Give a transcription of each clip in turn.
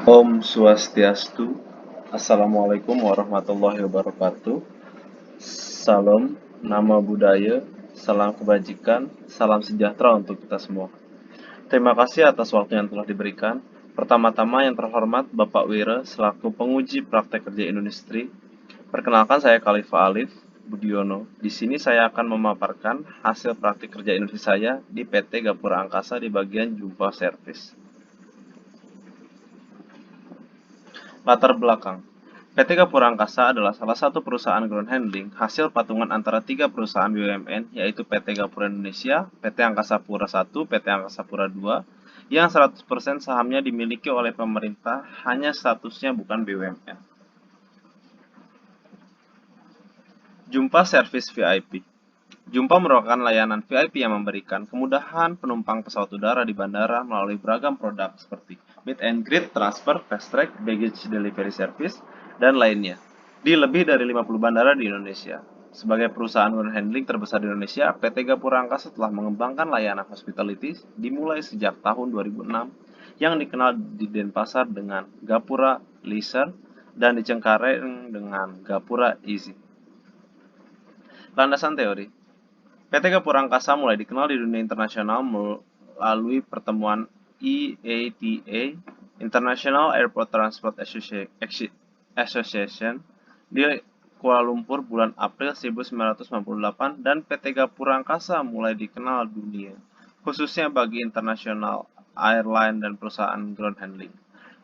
Om Swastiastu. Assalamualaikum warahmatullahi wabarakatuh. Salam, nama budaya, salam kebajikan, salam sejahtera untuk kita semua. Terima kasih atas waktu yang telah diberikan. Pertama-tama yang terhormat Bapak Wira selaku penguji praktek kerja industri. Perkenalkan saya Khalifa Alif Budiono. Di sini saya akan memaparkan hasil praktik kerja industri saya di PT Gapura Angkasa di bagian Jumpa Service. Latar belakang. PT Gapura Angkasa adalah salah satu perusahaan ground handling hasil patungan antara tiga perusahaan BUMN, yaitu PT Gapura Indonesia, PT Angkasa Pura I, PT Angkasa Pura II, yang 100% sahamnya dimiliki oleh pemerintah, hanya statusnya bukan BUMN. Jumpa Service VIP. Jumpa merupakan layanan VIP yang memberikan kemudahan penumpang pesawat udara di bandara melalui beragam produk seperti meet and greet, transfer, fast track, baggage delivery service, dan lainnya di lebih dari 50 bandara di Indonesia. Sebagai perusahaan ground handling terbesar di Indonesia, PT Gapura Angkasa telah mengembangkan layanan hospitality dimulai sejak tahun 2006 yang dikenal di Denpasar dengan Gapura Leisure dan di Cengkareng dengan Gapura Easy. Landasan teori. PT Gapura Angkasa mulai dikenal di dunia internasional melalui pertemuan IATA (International Airport Transport Association) di Kuala Lumpur bulan April 1998, dan PT Gapura Angkasa mulai dikenal dunia, khususnya bagi internasional airline dan perusahaan ground handling.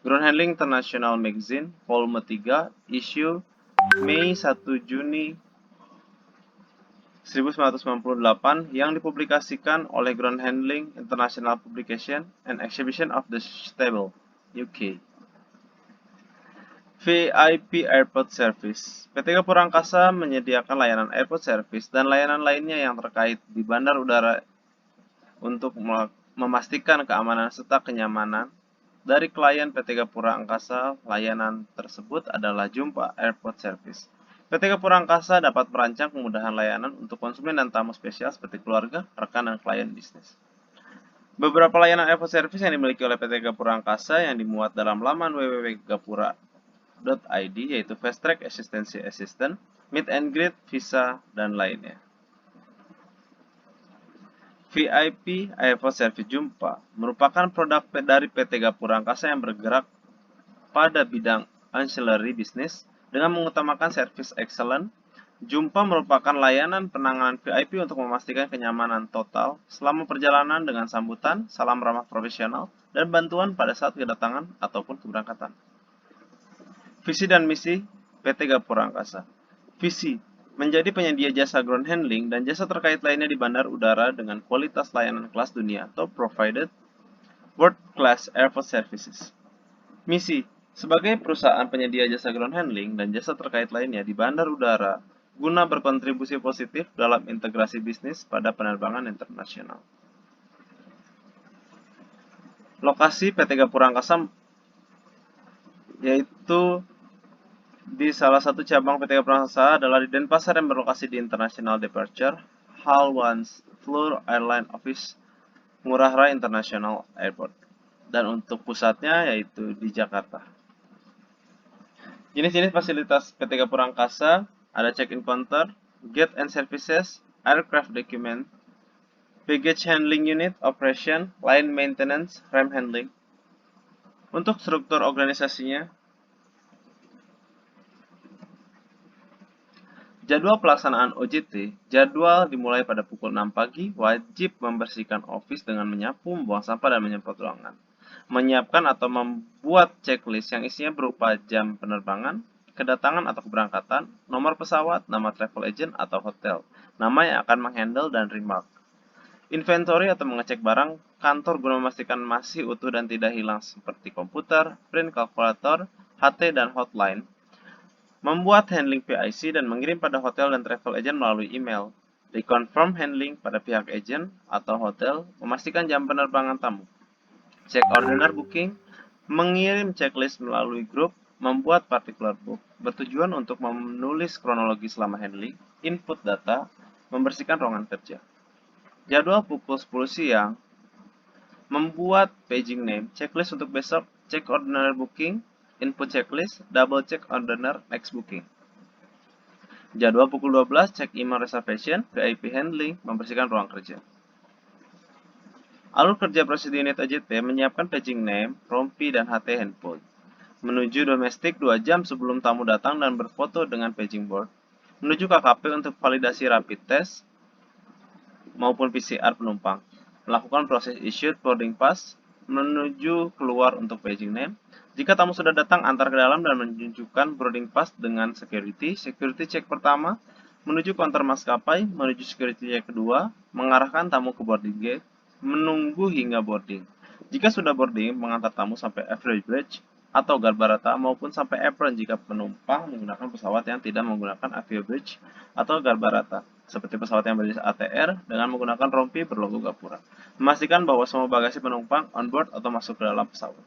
Ground Handling International Magazine, volume 3, issue Mei 1 Juni 1998 yang dipublikasikan oleh Ground Handling International Publication and Exhibition of the Stable, UK. VIP Airport Service. PT Gapura Angkasa menyediakan layanan airport service dan layanan lainnya yang terkait di bandar udara untuk memastikan keamanan serta kenyamanan dari klien PT Gapura Angkasa. Layanan tersebut adalah Jumpa Airport Service. PT Gapura Angkasa dapat merancang kemudahan layanan untuk konsumen dan tamu spesial seperti keluarga, rekan, dan klien bisnis. Beberapa layanan airport service yang dimiliki oleh PT Gapura Angkasa yang dimuat dalam laman www.gapura.id yaitu Fast Track Asistency Assistant, Meet and Greet, Visa, dan lainnya. VIP Airport Service Jumpa merupakan produk dari PT Gapura Angkasa yang bergerak pada bidang ancillary business dengan mengutamakan service excellent. Jumpa merupakan layanan penanganan VIP untuk memastikan kenyamanan total selama perjalanan dengan sambutan, salam ramah profesional, dan bantuan pada saat kedatangan ataupun keberangkatan. Visi dan misi PT Gapura Angkasa. Visi: menjadi penyedia jasa ground handling dan jasa terkait lainnya di bandar udara dengan kualitas layanan kelas dunia atau provided world class airport services. Misi: sebagai perusahaan penyedia jasa ground handling dan jasa terkait lainnya di bandar udara guna berkontribusi positif dalam integrasi bisnis pada penerbangan internasional. Lokasi PT Gapura Angkasa yaitu di salah satu cabang PT Gapura Angkasa adalah di Denpasar yang berlokasi di International Departure Hall 1 Floor Airline Office, Ngurah Rai International Airport, dan untuk pusatnya yaitu di Jakarta. Jenis-jenis fasilitas PT Gapura Angkasa ada check-in counter, gate and services, aircraft document, baggage handling unit, operation, line maintenance, ramp handling. Untuk struktur organisasinya, jadwal pelaksanaan OJT, jadwal dimulai pada pukul 6 pagi, wajib membersihkan office dengan menyapu, membuang sampah, dan menyemprot ruangan. Menyiapkan atau membuat checklist yang isinya berupa jam penerbangan, kedatangan atau keberangkatan, nomor pesawat, nama travel agent atau hotel, nama yang akan menghandle dan remark. Inventory atau mengecek barang kantor guna memastikan masih utuh dan tidak hilang seperti komputer, print, kalkulator, HT, dan hotline. Membuat handling PIC dan mengirim pada hotel dan travel agent melalui email. Reconfirm handling pada pihak agent atau hotel, memastikan jam penerbangan tamu. Cek order booking, mengirim checklist melalui grup, membuat particular book, bertujuan untuk menulis kronologi selama handling, input data, membersihkan ruangan kerja. Jadwal pukul 10 siang membuat paging name, checklist untuk besok, check ordinary booking, input checklist, double check ordinary next booking. Jadwal pukul 12, cek email reservation, VIP handling, membersihkan ruang kerja. Alur kerja prosedur unit OJT menyiapkan paging name, rompi, dan HT handphone. Menuju domestik 2 jam sebelum tamu datang dan berfoto dengan paging board. Menuju KKP untuk validasi rapid test maupun PCR penumpang. Melakukan proses issued boarding pass, menuju keluar untuk paging name. Jika tamu sudah datang, antar ke dalam dan menunjukkan boarding pass dengan security check pertama, menuju counter maskapai, menuju security check kedua, mengarahkan tamu ke boarding gate, menunggu hingga boarding. Jika sudah boarding, mengantar tamu sampai average bridge atau Garbarata maupun sampai apron jika penumpang menggunakan pesawat yang tidak menggunakan Avio Bridge atau Garbarata, seperti pesawat yang berjenis ATR dengan menggunakan rompi berlogo Gapura. Memastikan bahwa semua bagasi penumpang on board atau masuk ke dalam pesawat.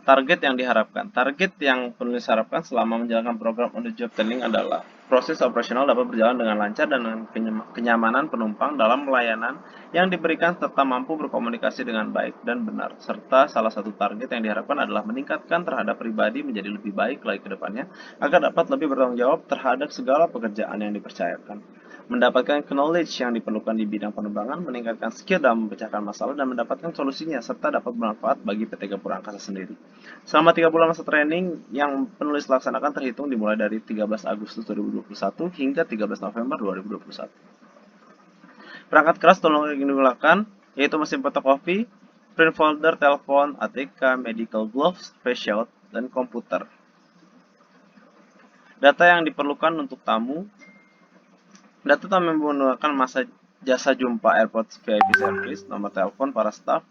Target yang diharapkan. Target yang penulis harapkan selama menjalankan program on the job training adalah proses operasional dapat berjalan dengan lancar dan dengan kenyamanan penumpang dalam pelayanan yang diberikan serta mampu berkomunikasi dengan baik dan benar. Serta salah satu target yang diharapkan adalah meningkatkan terhadap pribadi menjadi lebih baik lagi ke depannya agar dapat lebih bertanggung jawab terhadap segala pekerjaan yang dipercayakan. Mendapatkan knowledge yang diperlukan di bidang penerbangan, meningkatkan skill dalam memecahkan masalah, dan mendapatkan solusinya, serta dapat bermanfaat bagi PT Gapura Angkasa sendiri. Selama 3 bulan masa training yang penulis laksanakan terhitung dimulai dari 13 Agustus 2021 hingga 13 November 2021. Perangkat keras tolong digunakan, yaitu mesin fotokopi, print folder, telepon, ATK, medical gloves, face shield, dan komputer. Data yang diperlukan untuk tamu. Data tamu menggunakan masa jasa jumpa airport VIP service, nomor telepon para staf,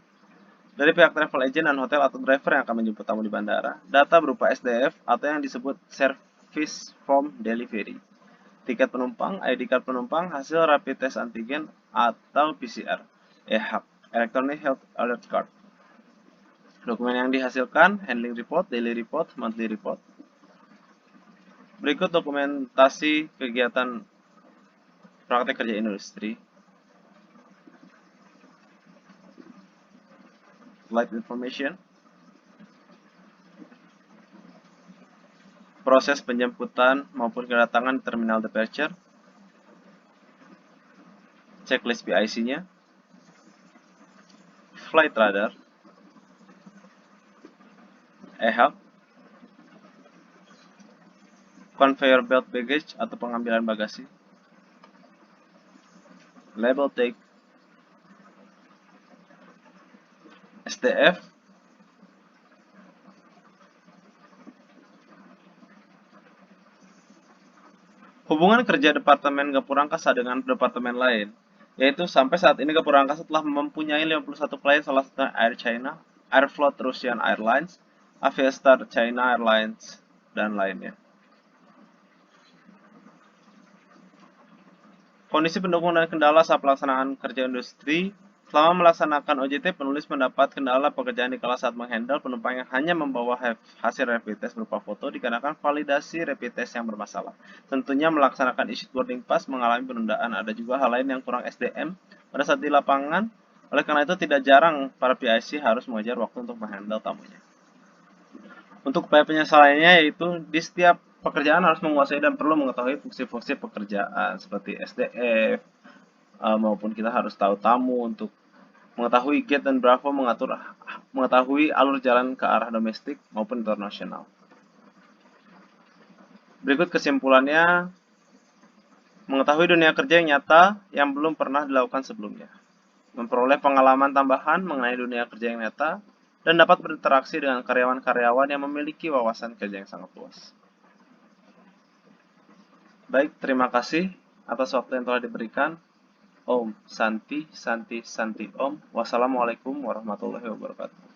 dari pihak travel agent dan hotel atau driver yang akan menjemput tamu di bandara. Data berupa SDF atau yang disebut Service Form Delivery. Tiket penumpang, ID card penumpang, hasil rapid test antigen atau PCR. EHAC, Electronic Health Alert Card. Dokumen yang dihasilkan, handling report, daily report, monthly report. Berikut dokumentasi kegiatan praktek kerja industri. Flight information. Proses penjemputan maupun kedatangan di terminal departure. Checklist PIC-nya. Flight radar. EHAC. Conveyor belt baggage atau pengambilan bagasi. Label tag. SDF. Hubungan kerja Departemen Gapura Angkasa dengan departemen lain, yaitu sampai saat ini Gapura Angkasa telah mempunyai 51 klien, salah satunya Air China, Aeroflot Russian Airlines, Aviastar China Airlines, dan lainnya. Kondisi pendukung dan kendala saat pelaksanaan kerja industri. Selama melaksanakan OJT, penulis mendapat kendala pekerjaan di kala saat menghandle penumpang yang hanya membawa hasil rapid test berupa foto dikarenakan validasi rapid test yang bermasalah. Tentunya melaksanakan issued boarding pass mengalami penundaan. Ada juga hal lain yang kurang SDM pada saat di lapangan. Oleh karena itu, tidak jarang para PIC harus mengejar waktu untuk menghandle tamunya. Untuk upaya penyesalannya, yaitu di setiap pekerjaan harus menguasai dan perlu mengetahui fungsi-fungsi pekerjaan seperti SDF, maupun kita harus tahu tamu untuk mengetahui gate dan bravo, mengetahui alur jalan ke arah domestik maupun internasional. Berikut kesimpulannya, mengetahui dunia kerja yang nyata yang belum pernah dilakukan sebelumnya, memperoleh pengalaman tambahan mengenai dunia kerja yang nyata, dan dapat berinteraksi dengan karyawan-karyawan yang memiliki wawasan kerja yang sangat luas. Baik, terima kasih atas waktu yang telah diberikan. Om Santi Santi Santi Om. Wassalamualaikum warahmatullahi wabarakatuh.